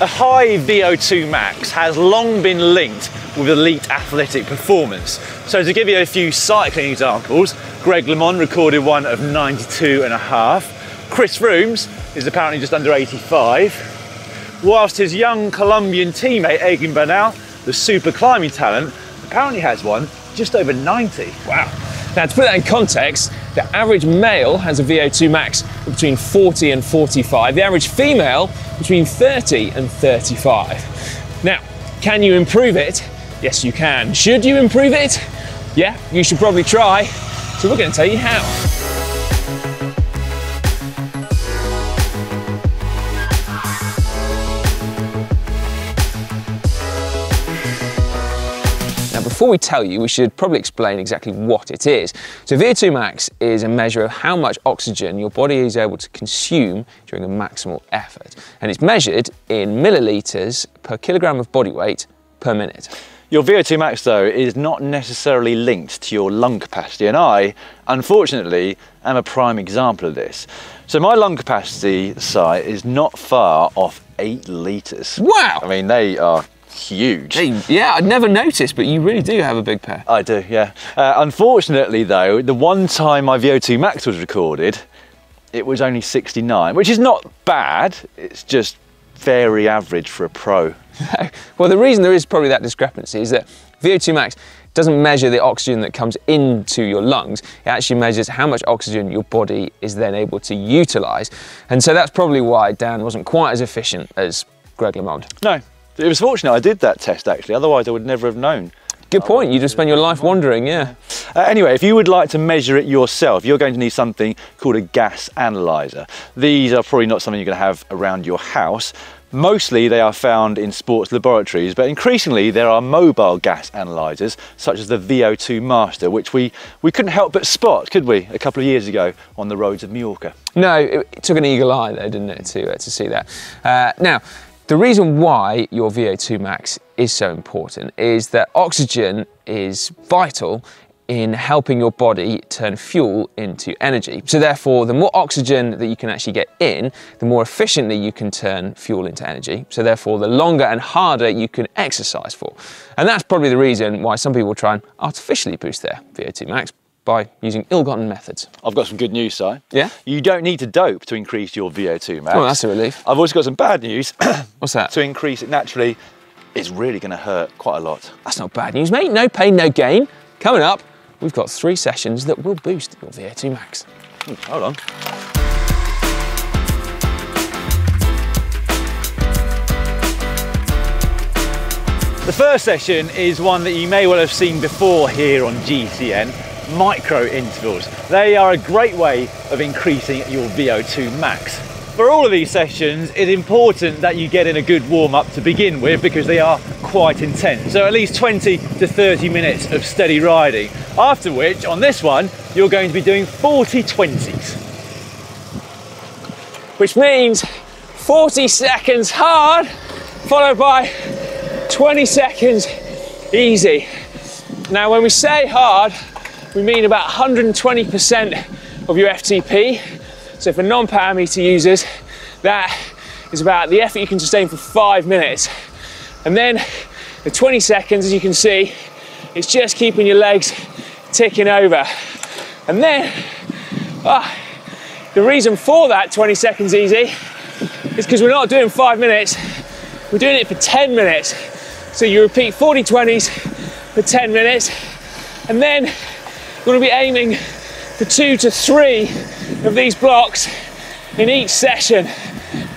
A high VO2 max has long been linked with elite athletic performance. So to give you a few cycling examples, Greg LeMond recorded one of 92.5. Chris Froome is apparently just under 85. Whilst his young Colombian teammate Egan Bernal, the super climbing talent, apparently has one just over 90. Wow. Now to put that in context, the average male has a VO2 max between 40 and 45. The average female between 30 and 35. Now, can you improve it? Yes, you can. Should you improve it? Yeah, you should probably try. So we're going to tell you how. Before we tell you, we should probably explain exactly what it is. So VO2 max is a measure of how much oxygen your body is able to consume during a maximal effort. And it's measured in millilitres per kilogram of body weight per minute. Your VO2 max, though, is not necessarily linked to your lung capacity, and I, unfortunately, am a prime example of this. So my lung capacity, Si, is not far off 8 litres. Wow! I mean, they are huge. Yeah, I'd never noticed, but you really do have a big pair. I do, yeah. Unfortunately, though, the one time my VO2 max was recorded, it was only 69, which is not bad. It's just very average for a pro. Well, the reason there is probably that discrepancy is that VO2 max doesn't measure the oxygen that comes into your lungs. It actually measures how much oxygen your body is then able to utilise. And so that's probably why Dan wasn't quite as efficient as Greg LeMond. No. It was fortunate I did that test, actually, otherwise I would never have known. Good point, you just spend your life wondering, yeah. Anyway, if you would like to measure it yourself, you're going to need something called a gas analyzer. These are probably not something you're going to have around your house. Mostly they are found in sports laboratories, but increasingly there are mobile gas analyzers, such as the VO2 Master, which we couldn't help but spot, could we, a couple of years ago on the roads of Mallorca. No, it took an eagle eye though, didn't it, to see that. Now, the reason why your VO2 max is so important is that oxygen is vital in helping your body turn fuel into energy. So therefore, the more oxygen that you can actually get in, the more efficiently you can turn fuel into energy. So therefore, the longer and harder you can exercise for. And that's probably the reason why some people try and artificially boost their VO2 max by using ill-gotten methods. I've got some good news, Si. Yeah? You don't need to dope to increase your VO2 max. Oh, that's a relief. I've also got some bad news. What's that? To increase it naturally, it's really going to hurt quite a lot. That's not bad news, mate. No pain, no gain. Coming up, we've got 3 sessions that will boost your VO2 max. Hold on. The first session is one that you may well have seen before here on GCN, micro intervals. They are a great way of increasing your VO2 max. For all of these sessions, it's important that you get in a good warm-up to begin with because they are quite intense. So at least 20 to 30 minutes of steady riding. After which, on this one, you're going to be doing 40 20s. Which means 40 seconds hard, followed by 20 seconds easy. Now, when we say hard, we mean about 120% of your FTP. So for non-power meter users, that is about the effort you can sustain for 5 minutes. And then the 20 seconds, as you can see, it's just keeping your legs ticking over. And then, the reason for that 20 seconds easy is because we're not doing 5 minutes, we're doing it for 10 minutes. So you repeat 40 20s for 10 minutes, and then you're going to be aiming for 2 to 3 of these blocks in each session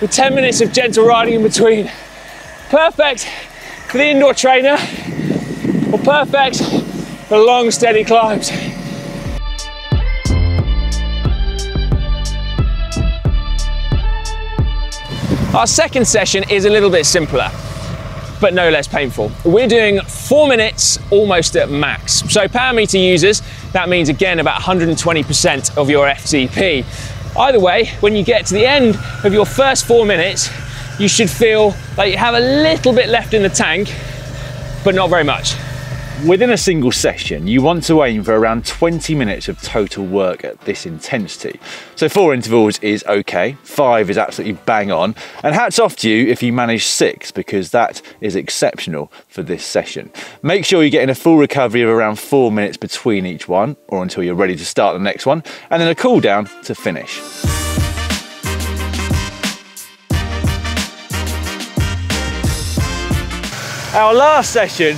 with 10 minutes of gentle riding in between. Perfect for the indoor trainer, or perfect for long, steady climbs. Our second session is a little bit simpler, but no less painful. We're doing 4 minutes almost at max. So power meter users, that means again about 120% of your FTP. Either way, when you get to the end of your first 4 minutes, you should feel like you have a little bit left in the tank, but not very much. Within a single session, you want to aim for around 20 minutes of total work at this intensity. So 4 intervals is okay, 5 is absolutely bang on, and hats off to you if you manage 6, because that is exceptional for this session. Make sure you're getting a full recovery of around 4 minutes between each one, or until you're ready to start the next one, and then a cool down to finish. Our last session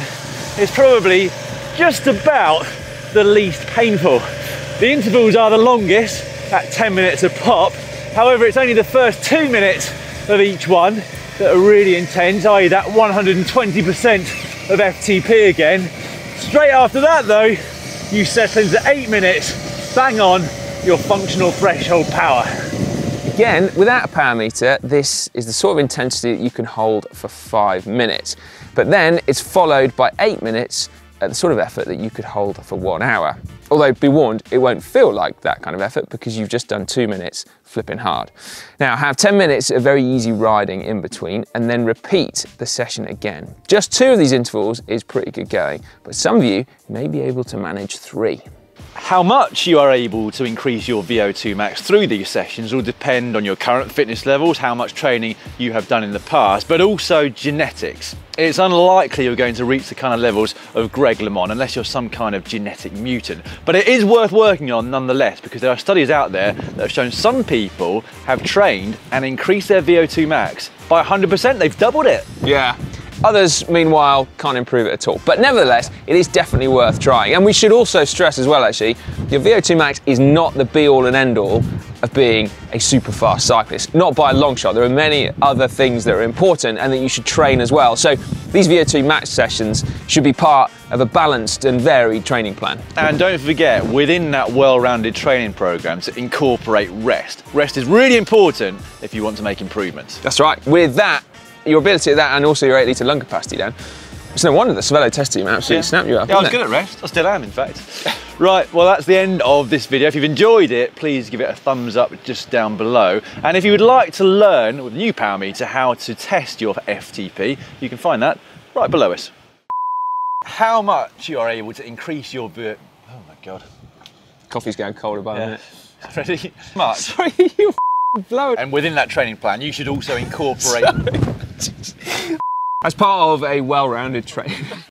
is probably just about the least painful. The intervals are the longest at 10 minutes a pop. However, it's only the first 2 minutes of each one that are really intense, i.e. that 120% of FTP again. Straight after that though, you settle into 8 minutes, bang on your functional threshold power. Again, without a power meter, this is the sort of intensity that you can hold for 5 minutes. But then it's followed by 8 minutes at the sort of effort that you could hold for 1 hour. Although, be warned, it won't feel like that kind of effort because you've just done 2 minutes flipping hard. Now, have 10 minutes of very easy riding in between and then repeat the session again. Just 2 of these intervals is pretty good going, but some of you may be able to manage 3. How much you are able to increase your VO2 max through these sessions will depend on your current fitness levels, how much training you have done in the past, but also genetics. It's unlikely you're going to reach the kind of levels of Greg LeMond unless you're some kind of genetic mutant. But it is worth working on nonetheless, because there are studies out there that have shown some people have trained and increased their VO2 max by 100%. They've doubled it. Yeah. Others, meanwhile, can't improve it at all. But nevertheless, it is definitely worth trying. And we should also stress as well, actually, your VO2 max is not the be-all and end-all of being a super fast cyclist. Not by a long shot. There are many other things that are important and that you should train as well. So these VO2 max sessions should be part of a balanced and varied training plan. And don't forget, within that well-rounded training program, to incorporate rest. Rest is really important if you want to make improvements. That's right. With that, your ability at that and also your 8 litre lung capacity, Dan, it's no wonder the Cervelo test team absolutely snapped you up. Yeah, I was good at rest. I still am, in fact. Right, well, that's the end of this video. If you've enjoyed it, please give it a thumbs up just down below. And if you would like to learn with a new power meter how to test your FTP, you can find that right below us. How much you are able to increase your oh my God. Coffee's going colder by the minute. Ready? Much. Sorry, you blowing. And within that training plan, you should also incorporate As part of a well-rounded training.